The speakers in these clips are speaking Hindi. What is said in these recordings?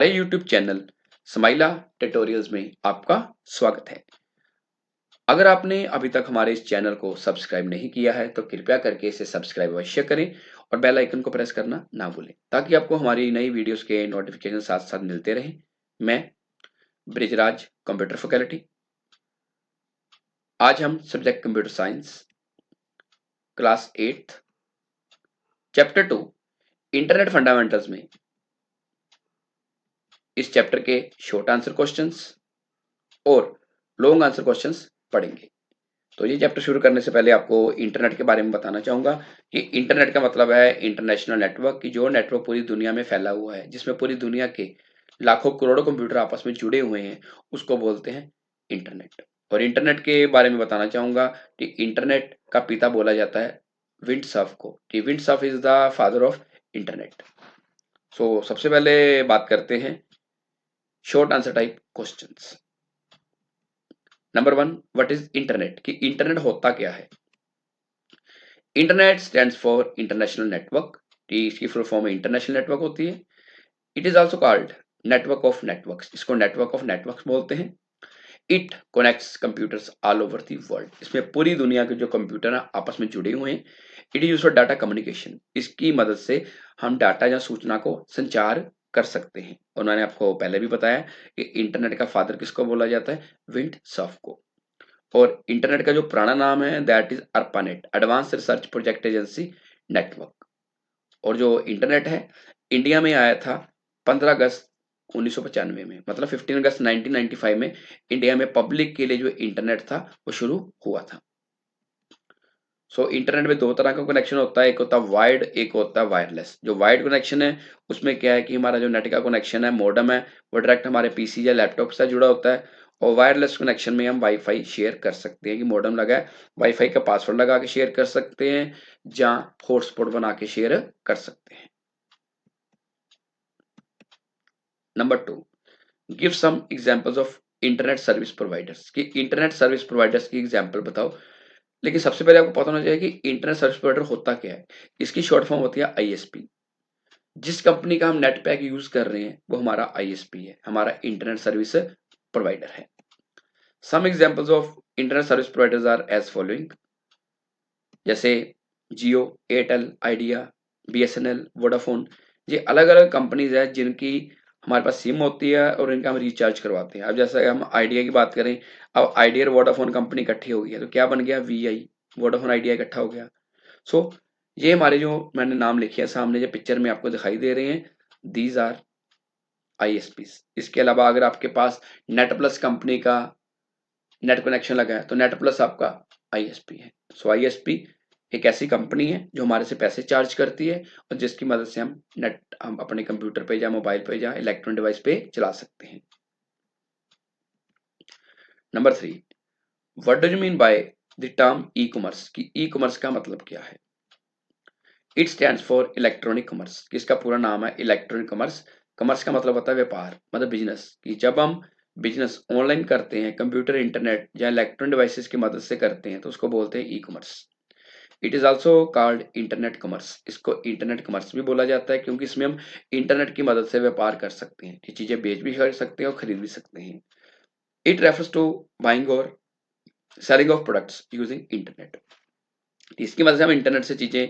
हमारे YouTube चैनल स्माइला ट्यूटोरियल्स में आपका स्वागत है। अगर आपने अभी तक हमारे इस चैनल को सब्सक्राइब नहीं किया है तो कृपया करके इसे सब्सक्राइब अवश्य करें और बेल आइकन को प्रेस करना ना भूलें ताकि आपको हमारी नई वीडियोस के नोटिफिकेशन साथ साथ मिलते रहें। मैं ब्रिजराज कंप्यूटर फैकल्टी। आज हम subject computer science class 8 chapter 2 internet fundamentals में इस चैप्टर के शॉर्ट आंसर क्वेश्चंस और लॉन्ग आंसर क्वेश्चंस पढ़ेंगे। तो ये चैप्टर शुरू करने से पहले आपको इंटरनेट के बारे में बताना चाहूंगा कि इंटरनेट का मतलब है इंटरनेशनल नेटवर्क की जो नेटवर्क पूरी दुनिया में फैला हुआ है जिसमें पूरी दुनिया के लाखों करोड़ों कंप्यूटर आपस में जुड़े हुए हैं उसको बोलते हैं इंटरनेट। और इंटरनेट के बारे में बताना चाहूंगा कि इंटरनेट का पिता बोला जाता है विंडसर्फ को कि Vint Cerf is the father of internet. So सबसे पहले बात करते हैं short answer type questions. Number 1, what is internet कि इंटरनेट होता क्या है। Internet stands for international network कि इसकी फुल फॉर्म इंटरनेशनल नेटवर्क होती है। It is also called network of networks, इसको नेटवर्क ऑफ नेटवर्क्स बोलते हैं। It connects computers all over the world, इसमें पूरी दुनिया के जो कंप्यूटर हैं आपस में जुड़े हुए हैं। It is used for data communication, इसकी मदद से हम डाटा या सूचना को संचार कर सकते हैं। और मैंने आपको पहले भी बताया कि इंटरनेट का फादर किसको बोला जाता है, विंडसर्फ को। और इंटरनेट का जो पुराना नाम है that is ARPANET, advance research project agency network. और जो इंटरनेट है इंडिया में आया था 15 अगस्त 1995 में, मतलब 15 अगस्त 1995 में इंडिया में पब्लिक के लिए जो इंटरनेट था वो शुरू हुआ था। इंटरनेट में दो तरह का कनेक्शन होता है, एक होता है वायर्ड, एक होता है वायरलेस। जो वायर्ड कनेक्शन है उसमें क्या है कि हमारा जो नेट का कनेक्शन है, मॉडेम है, वो डायरेक्ट हमारे पीसी या लैपटॉप से जुड़ा होता है। और वायरलेस कनेक्शन में हम वाईफाई शेयर कर सकते हैं कि मॉडेम लगा है, वाईफाई का पासवर्ड लगा के शेयर कर सकते हैं या हॉटस्पॉट बना के शेयर कर सकते हैं। Number 2, give some examples of internet service providers कि इंटरनेट सर्विस प्रोवाइडर्स की एग्जांपल बताओ। लेकिन सबसे पहले आपको पता होना चाहिए कि इंटरनेट सर्विस प्रोवाइडर होता क्या है। इसकी शॉर्ट फॉर्म होती है आईएसपी। जिस कंपनी का हम नेट पैक यूज कर रहे हैं वो हमारा आईएसपी है, हमारा इंटरनेट सर्विस प्रोवाइडर है। Some examples of internet service providers are as following, जैसे जियो, एयरटेल, आइडिया, बीएसएनएल, वोडाफोन। ये अलग अलग कंपनीज है जिनकी हमारे पास सिम होती है और इनका हम रिचार्ज करवाते हैं। अब जैसे हम आइडिया की बात करें, अब आइडिया और वोडाफोन कंपनी इकट्ठी हो गई है तो क्या बन गया, वीआई, वोडाफोन आइडिया इकट्ठा हो गया। सो ये हमारे जो मैंने नाम लिखे हैं सामने जो पिक्चर में आपको दिखाई दे रहे हैं, दीज आर आईएसपीज। इसके अलावा अगर आपके पास नेट प्लस कंपनी का नेट कनेक्शन लगा है तो नेट प्लस आपका आईएसपी है। आईएसपी एक ऐसी कंपनी है जो हमारे से पैसे चार्ज करती है और जिसकी मदद से हम अपने कंप्यूटर पे या मोबाइल पे या इलेक्ट्रॉनिक डिवाइस पे चला सकते हैं। Number 3, what do you mean by the term e commerce कि ई कॉमर्स का मतलब क्या है। It stands for electronic commerce, किसका पूरा नाम है इलेक्ट्रॉनिक कॉमर्स। कॉमर्स का मतलब होता है व्यापार, मतलब बिजनेस, कि जब हम बिजनेस ऑनलाइन करते हैं, कंप्यूटर, इंटरनेट या इलेक्ट्रॉनिक डिवाइसेस की मदद से करते हैं तो उसको बोलते हैं e commerce. It is also called internet commerce, इसको इंटरनेट कॉमर्स भी बोला जाता है क्योंकि इसमें हम इंटरनेट की मदद से व्यापार कर सकते हैं, ये चीजें बेच भी कर सकते हैं और खरीद भी सकते हैं। इट रेफर्स टू बाइंग और selling of products using internet, इसकी मदद से हम इंटरनेट से चीजें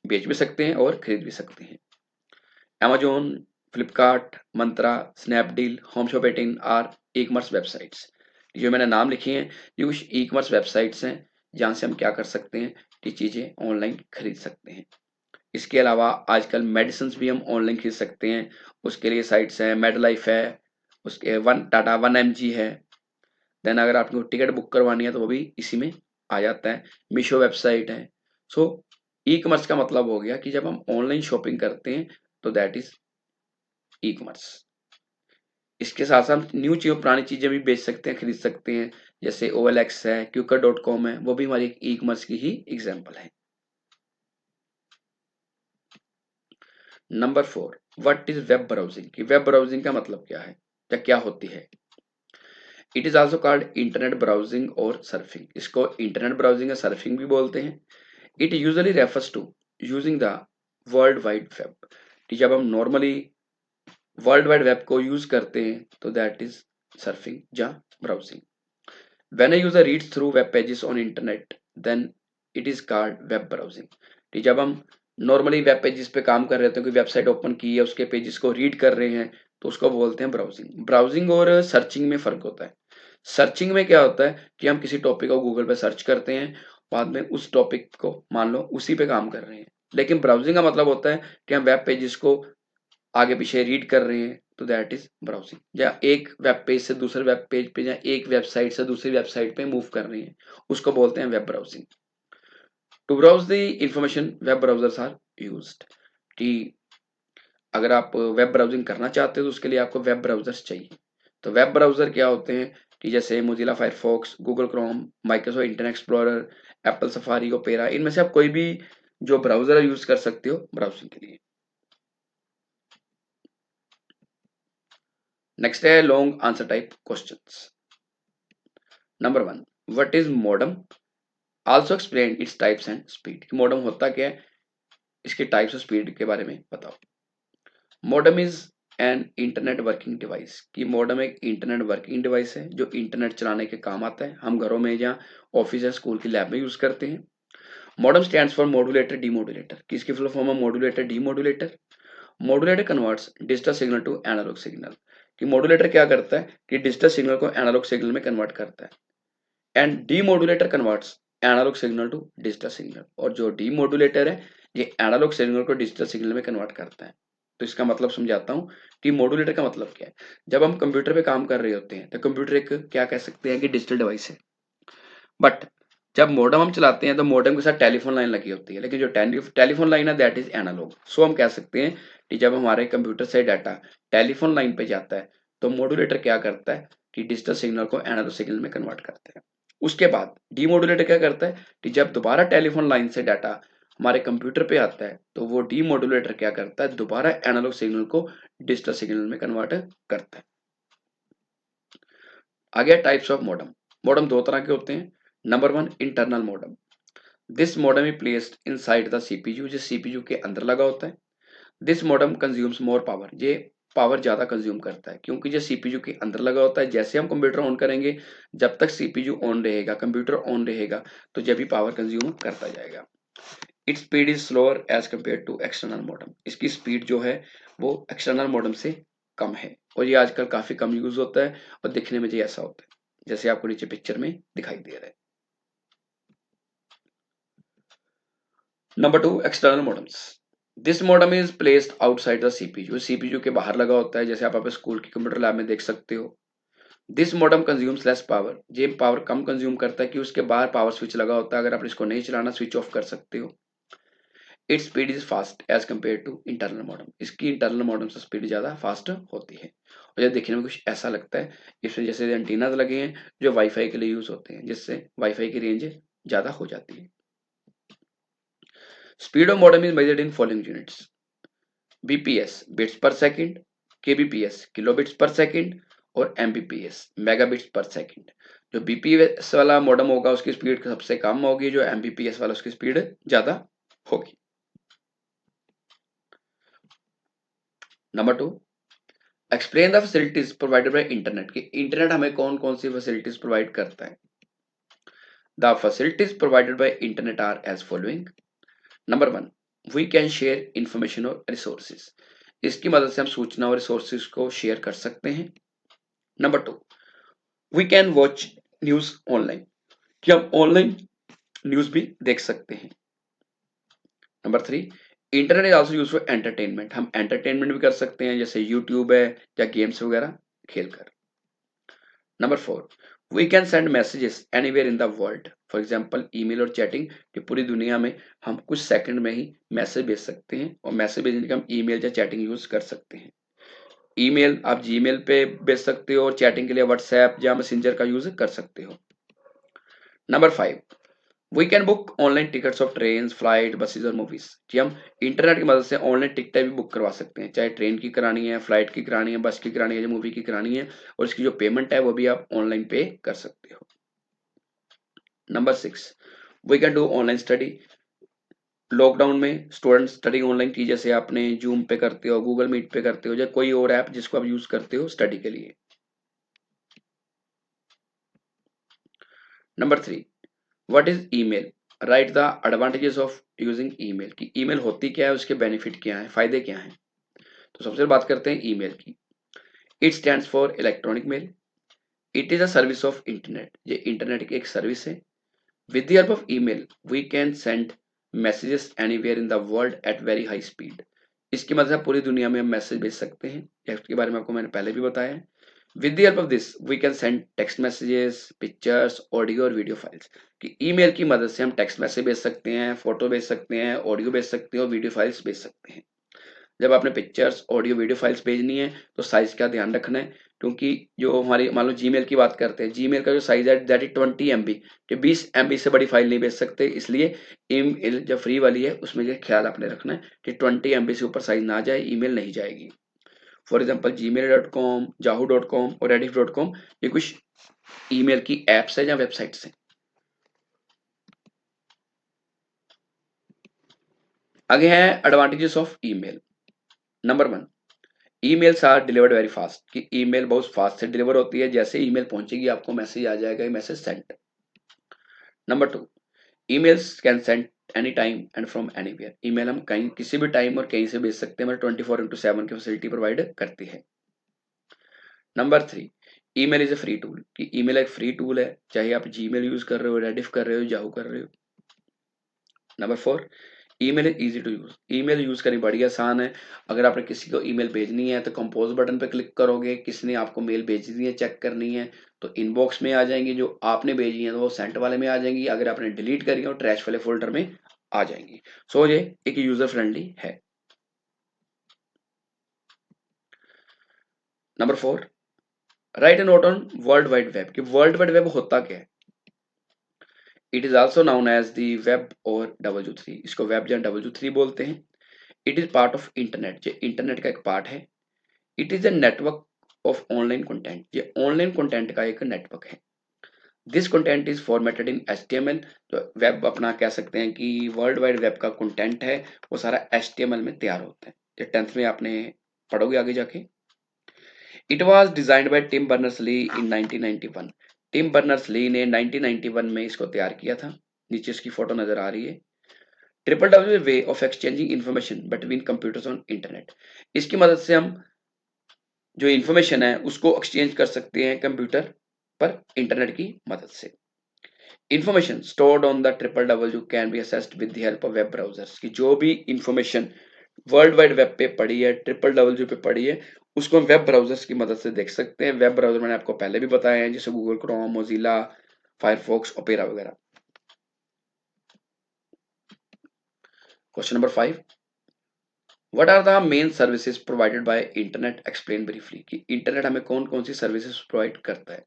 बेच भी सकते हैं और खरीद भी सकते हैं। Amazon, Flipkart, Myntra, Snapdeal, Home Shop 18 are e commerce websites. जो मैंने नाम लिखे हैं ये कुछ ई कॉमर्स वेबसाइट्स हैं जहाँ से हम क्या कर सकते हैं कि चीज़ें ऑनलाइन खरीद सकते हैं। इसके अलावा आजकल मेडिसिन भी हम ऑनलाइन खरीद सकते हैं, उसके लिए साइट्स हैं, मेड लाइफ है, उसके वन टाटा 1mg है। देन अगर आपको टिकट बुक करवानी है तो वो भी इसी में आ जाता है। मीशो वेबसाइट है। सो ई कॉमर्स का मतलब हो गया कि जब हम ऑनलाइन शॉपिंग करते हैं तो दैट इज ई कॉमर्स। इसके साथ साथ न्यू चीज पुरानी चीजें भी बेच सकते हैं, खरीद सकते हैं, जैसे OLX है, Quikr.com है, वो भी हमारी एक ई कॉमर्स की ही एग्जाम्पल है। Number 4, what is web browsing कि वेब ब्राउजिंग का मतलब क्या है या क्या होती है। It is also called internet browsing और सर्फिंग, इसको इंटरनेट ब्राउजिंग या सर्फिंग भी बोलते हैं। It usually refers to using the world wide web, जब हम नॉर्मली वर्ल्ड वाइड वेब को यूज करते हैं तो दैट इज सर्फिंग या browsing. When a user reads through web pages on internet then it is called web browsing. ठीक, जब हम नॉर्मली वेब पेजेस पे काम कर रहे होते हैं, कोई वेबसाइट ओपन की है, उसके पेजेस को रीड कर रहे हैं, तो उसको बोलते हैं ब्राउजिंग। ब्राउजिंग और सर्चिंग में फर्क होता है। सर्चिंग में क्या होता है कि हम किसी टॉपिक को गूगल पे सर्च करते हैं, बाद में उस टॉपिक को मान लो उसी पे काम कर रहे हैं। लेकिन ब्राउजिंग का मतलब होता है कि हम वेब पेजेस को आगे पीछे रीड कर रहे हैं, तो दैट इज ब्राउजिंग। या एक वेब पेज से दूसरे वेब पेज पे या एक वेबसाइट से दूसरी वेबसाइट पे मूव कर रहे हैं, उसको बोलते हैं web browsing. To browse the information web browsers are used. कि अगर आप वेब ब्राउजिंग करना चाहते हो तो उसके लिए आपको वेब ब्राउजर्स चाहिए। तो वेब ब्राउजर क्या होते हैं कि जैसे Mozilla Firefox, Google Chrome, Microsoft internet explorer, Apple safari, opera, इनमें से आप कोई भी जो ब्राउजर यूज कर सकते हो ब्राउजिंग के लिए। नेक्स्ट है long answer type questions. Number 1, what is modem? Also explain its types and speed. Modem होता क्या है, इसके टाइप्स और स्पीड के बारे में बताओ। Modem is an internet working device. कि मॉडम एक इंटरनेट वर्किंग डिवाइस है जो इंटरनेट चलाने के काम आता है। हम घरों में या ऑफिस या स्कूल की लैब में यूज करते हैं। Modem stands for modulator demodulator. किसकी फुल फॉर्म है modulator demodulator? Modulator converts digital signal to analog signal. कि मॉड्यूलेटर क्या करता है कि डिजिटल सिग्नल को एनालॉग सिग्नल में कन्वर्ट करता है। And demodulator converts analog signal to digital signal. और जो डीमॉड्यूलेटर है ये एनालॉग सिग्नल को डिजिटल सिग्नल में कन्वर्ट करता है। तो इसका मतलब समझाता हूँ कि मॉड्यूलेटर का मतलब क्या है। जब हम कंप्यूटर पे काम कर रहे होते हैं तो कंप्यूटर एक क्या कह सकते हैं कि डिजिटल डिवाइस है। बट जब मॉडेम हम चलाते हैं तो मॉडेम के साथ टेलीफोन लाइन लगी होती है, लेकिन जो टेलीफोन लाइन है दैट इज एनालॉग। सो हम कह सकते हैं कि जब हमारे कंप्यूटर से डाटा टेलीफोन लाइन पे जाता है तो मॉड्यूलेटर क्या करता है कि डिजिटल सिग्नल को एनालॉग सिग्नल में कन्वर्ट करता है। उसके बाद डीमॉड्यूलेटर क्या करता है कि जब दोबारा टेलीफोन लाइन से डाटा हमारे कंप्यूटर पे आता है तो वो डीमॉड्यूलेटर क्या करता है दोबारा एनालॉग सिग्नल को डिजिटल सिग्नल में कन्वर्ट करता है। आ गया टाइप्स ऑफ मॉडेम। मॉडेम दो तरह के होते हैं। Number 1, internal modem. This modem is placed inside the CPU. जो सीपीयू के अंदर लगा होता है। This modem consumes more power. ये पावर ज्यादा कंज्यूम करता है क्योंकि जो सीपीयू के अंदर लगा होता है, जैसे हम कंप्यूटर ऑन करेंगे जब तक सीपीयू ऑन रहेगा, कंप्यूटर ऑन रहेगा, तो जब भी पावर कंज्यूम करता जाएगा। Its speed is slower as compare to external modem. इसकी स्पीड जो है वो एक्सटर्नल मॉडेम से कम है और ये आजकल काफी कम यूज होता है और दिखने में ये ऐसा होता है जैसे आपको नीचे पिक्चर में दिखाई दे रहा है। Number 2, external modems. This modem is placed outside the CPU. CPU के बाहर लगा होता है, जैसे आप अपने स्कूल की कंप्यूटर लैब में देख सकते हो। This modem consumes less power. ये पावर कम कंज्यूम करता है कि उसके बाहर पावर स्विच लगा होता है, अगर आप इसको नहीं चलाना स्विच ऑफ कर सकते हो। Its speed is fast as compare to internal modem. इसकी इंटरनल मॉडेम से स्पीड ज्यादा फास्ट होती है और ये देखने में कुछ ऐसा लगता है। इसमें जैसे एंटीनाज लगे हैं जो वाईफाई के लिए यूज होते हैं, जिससे वाईफाई की रेंज ज्यादा हो जाती है। Speed of modem is measured in following units. BPS bits per second, KBPS kilobits per second और एमबीपीएस मेगाबिट्स पर सेकंड। जो बीपीएस वाला मॉडेम होगा उसकी स्पीड सबसे कम होगी, जो एमबीपीएस वाला उसकी स्पीड ज्यादा होगी। Number 2, explain the facilities provided by internet. की इंटरनेट हमें कौन कौन सी फैसिलिटीज प्रोवाइड करता है। The facilities provided by internet are as following. Number 1, we can share information और रिसोर्सेज। इसकी मदद से हम सूचना और रिसोर्सेज को शेयर कर सकते हैं। Number 2, we can watch news online. कि हम ऑनलाइन न्यूज भी देख सकते हैं। Number 3, internet is also use for entertainment. हम एंटरटेनमेंट भी कर सकते हैं, जैसे यूट्यूब है या गेम्स वगैरह खेलकर। Number 4, we can send messages anywhere in the world. For example email और चैटिंग, कि पूरी दुनिया में हम कुछ सेकंड में ही मैसेज भेज सकते हैं और मैसेज भेजने के हम ईमेल या चैटिंग यूज कर सकते हैं। ईमेल आप जीमेल पे भेज सकते हो और चैटिंग के लिए व्हाट्सएप या मैसेंजर का यूज कर सकते हो। Number 5, we can book online tickets of train, flight, buses और मूवीज। कि हम इंटरनेट की मदद से ऑनलाइन टिकटें भी बुक करवा सकते हैं, चाहे ट्रेन की करानी है, फ्लाइट की करानी है, बस की करानी है या मूवी की करानी है, और इसकी जो पेमेंट है वो भी आप ऑनलाइन पे कर सकते हो। Number 6, we can do online study. Lockdown में स्टूडेंट स्टडी ऑनलाइन की, जैसे आपने जूम पे करते हो, गूगल मीट पे करते हो, या कोई और ऐप जिसको आप यूज करते हो स्टडी के लिए। Number 3, what is email, right the advantages of using email, कि ईमेल होती क्या है, उसके बेनिफिट क्या है, फायदे क्या हैं। तो सबसे बात करते हैं ईमेल की। It stands for electronic mail. It is a service of internet, ये इंटरनेट की एक सर्विस है। With the help of email we can send messages anywhere in the world at very high speed. इसकी मदद से पूरी दुनिया में हम मैसेज भेज सकते हैं, इसके बारे में आपको मैंने पहले भी बताया है। With the help of this we can send text messages, pictures, audio और वीडियो फाइल्स, कि ईमेल की मदद से हम टेक्स्ट मैसेज भेज सकते हैं, फोटो भेज सकते हैं, ऑडियो भेज सकते हैं और वीडियो फाइल्स भेज सकते हैं। जब आपने पिक्चर्स, ऑडियो, वीडियो फाइल्स भेजनी है तो साइज का ध्यान रखना है, क्योंकि जो हमारी मान लो जीमेल की बात करते हैं, जीमेल का जो साइज है दैट इज 20 MB, कि 20 MB से बड़ी फाइल नहीं भेज सकते, इसलिए ईमेल जो फ्री वाली है उसमें ये ख्याल आपने रखना है कि 20 MB से ऊपर साइज ना जाए, ईमेल नहीं जाएगी। फॉर एग्जाम्पल gmail.com, yahoo.com और rediff.com, ये कुछ ईमेल की एप्स है या वेबसाइट्स हैं। आगे है advantages of email. Number 1, emails are delivered very fast, कि ईमेल बहुत फास्ट से डिलीवर होती है, जैसे ईमेल पहुंचेगी आपको मैसेज आ जाएगा, message send. Number 2, emails can send any time and from anywhere, email हम कहीं किसी भी टाइम और कहीं से भेज सकते हैं, हमारे 24/7 की फैसिलिटी प्रोवाइड करती है। Number 3, email is a free tool, कि ईमेल एक फ्री टूल है, चाहे आप जीमेल यूज कर रहे हो, रेडिफ कर रहे हो, याहू कर रहे हो। Number 4, email is easy to use, email use करनी बड़ी आसान है। अगर आपने किसी को ईमेल भेजनी है तो कंपोज बटन पे क्लिक करोगे, किसने आपको मेल भेजी है चेक करनी है तो इनबॉक्स में आ जाएंगी, जो आपने भेजी है तो वो सेंट वाले में आ जाएंगी, अगर आपने डिलीट करी हो ट्रैश वाले फोल्डर में आ जाएंगी। सो ये एक यूजर फ्रेंडली है। Number 4, write a note on world wide web, कि वर्ल्ड वाइड वेब होता क्या है। It is also known as the web और W3, इसको वेब या W3 बोलते हैं। It is part of internet, ये इंटरनेट का एक पार्ट है। It is a network of online content, ये ऑनलाइन कंटेंट का एक नेटवर्क है। This content is formatted in HTML, तो वेब अपना कह सकते हैं कि वर्ल्ड वाइड वेब का कंटेंट है वो सारा HTML में तैयार होता है। ये 10th में आपने पढ़ोगे आगे जाके। It was designed by Tim Berners Lee in 1991, Tim Berners Lee ने 1991 में इसको तैयार किया था। नीचे इसकी फोटो नजर आ रही है। Triple W way of exchanging information between computers on internet, इसकी मदद से हम जो इन्फॉर्मेशन है उसको एक्सचेंज कर सकते हैं कंप्यूटर पर इंटरनेट की मदद से। Information stored on the triple W can be assessed with the help of web browsers, की जो भी इंफॉर्मेशन वर्ल्ड वाइड वेब पे पड़ी है, ट्रिपल W पे पड़ी है, उसको हम वेब ब्राउजर्स की मदद से देख सकते हैं। वेब ब्राउजर मैंने आपको पहले भी बताया है, जैसे Google Chrome, Mozilla, Firefox, Opera वगैरह। Question number 5, what are the main services provided by internet, explain briefly, कि इंटरनेट हमें कौन कौन सी सर्विसेज प्रोवाइड करता है।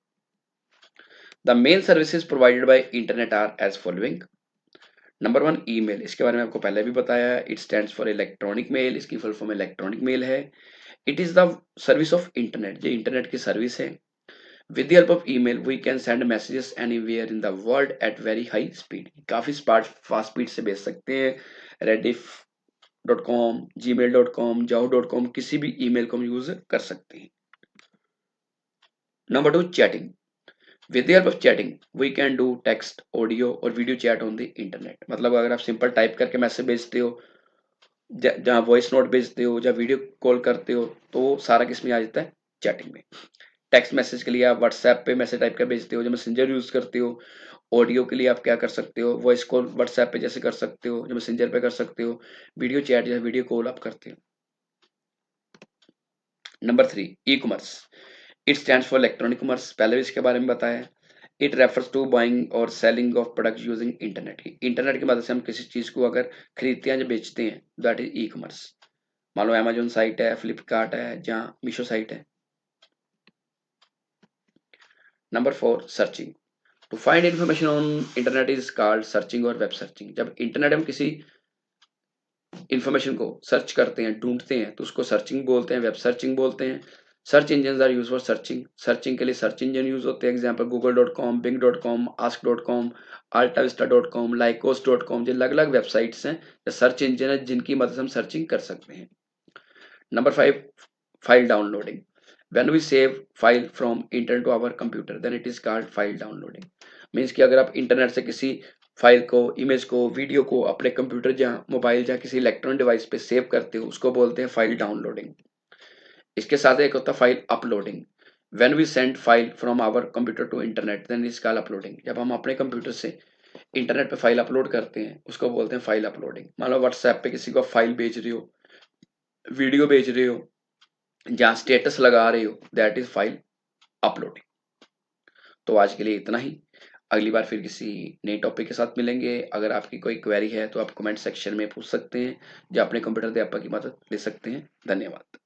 The main services provided by internet are as following. Number 1, email, इसके बारे में आपको पहले भी बताया है। It stands for electronic mail, इसकी फुल फॉर्म इलेक्ट्रॉनिक मेल है। It is the service of internet, ये इंटरनेट की सर्विस है। With the help of email we can send messages anywhere in the world at very high speed, काफी फास्ट स्पीड से भेज सकते हैं। Rediff.com, gmail.com, yahoo.com, किसी भी ईमेल को हम यूज कर सकते हैं। Number 2, chatting. With the help of chatting we can do text, audio और video chat on the internet, मतलब अगर आप सिंपल टाइप करके मैसेज भेजते हो, जहाँ वॉइस नोट भेजते हो या वीडियो कॉल करते हो, तो सारा किस में आ जाता है, चैटिंग में। टेक्स्ट मैसेज के लिए आप व्हाट्सएप पे मैसेज टाइप कर भेजते हो, जो मैसेंजर यूज करते हो। ऑडियो के लिए आप क्या कर सकते हो, वॉइस कॉल व्हाट्सएप पे जैसे कर सकते हो, जो मैसेंजर पे कर सकते हो। वीडियो चैट या वीडियो कॉल आप करते हो। Number 3, e commerce. It stands for electronic commerce, पहले भी इसके बारे में बताया। इट रेफर्स टू बाइंग और selling of product using internet, की इंटरनेट की मदद से हम किसी चीज को अगर खरीदते हैं या बेचते हैं, दैट इज ई कॉमर्स। मान लो अमेजोन साइट है, फ्लिपकार्ट है, जहाँ मीशो साइट है। Number 4, searching. To find information on internet is called searching और वेब सर्चिंग, जब इंटरनेट हम किसी इंफॉर्मेशन को सर्च करते हैं, ढूंढते हैं, तो उसको सर्चिंग बोलते हैं, वेब सर्चिंग बोलते हैं। Search engine are use for searching, searching के लिए सर्च इंजन यूज होते हैं, example google.com, bing.com, ask.com, altavista.com, lycos.com, ये अलग अलग वेबसाइट्स हैं या सर्च इंजन है जिनकी मदद से हम सर्चिंग कर सकते हैं। Number 5, file downloading. When we save file from internet to our computer then it is called file downloading. Means कि अगर आप इंटरनेट से किसी फाइल को, इमेज को, वीडियो को अपने कंप्यूटर या मोबाइल या किसी इलेक्ट्रॉनिक डिवाइस पे सेव करते हो उसको बोलते हैं फाइल डाउनलोडिंग। इसके साथ एक होता है file uploading. When we send file from our computer to internet then is called uploading. जब हम अपने कंप्यूटर से इंटरनेट पे फाइल अपलोड करते हैं उसको बोलते हैं फाइल अपलोडिंग। मान लो व्हाट्सएप पे किसी को फाइल भेज रहे हो, वीडियो भेज रहे हो, जहाँ स्टेटस लगा रहे हो, दैट इज फाइल अपलोडिंग। तो आज के लिए इतना ही। अगली बार फिर किसी नए टॉपिक के साथ मिलेंगे। अगर आपकी कोई क्वेरी है तो आप कमेंट सेक्शन में पूछ सकते हैं या अपने कंप्यूटर अध्यापक की मदद ले सकते हैं। धन्यवाद।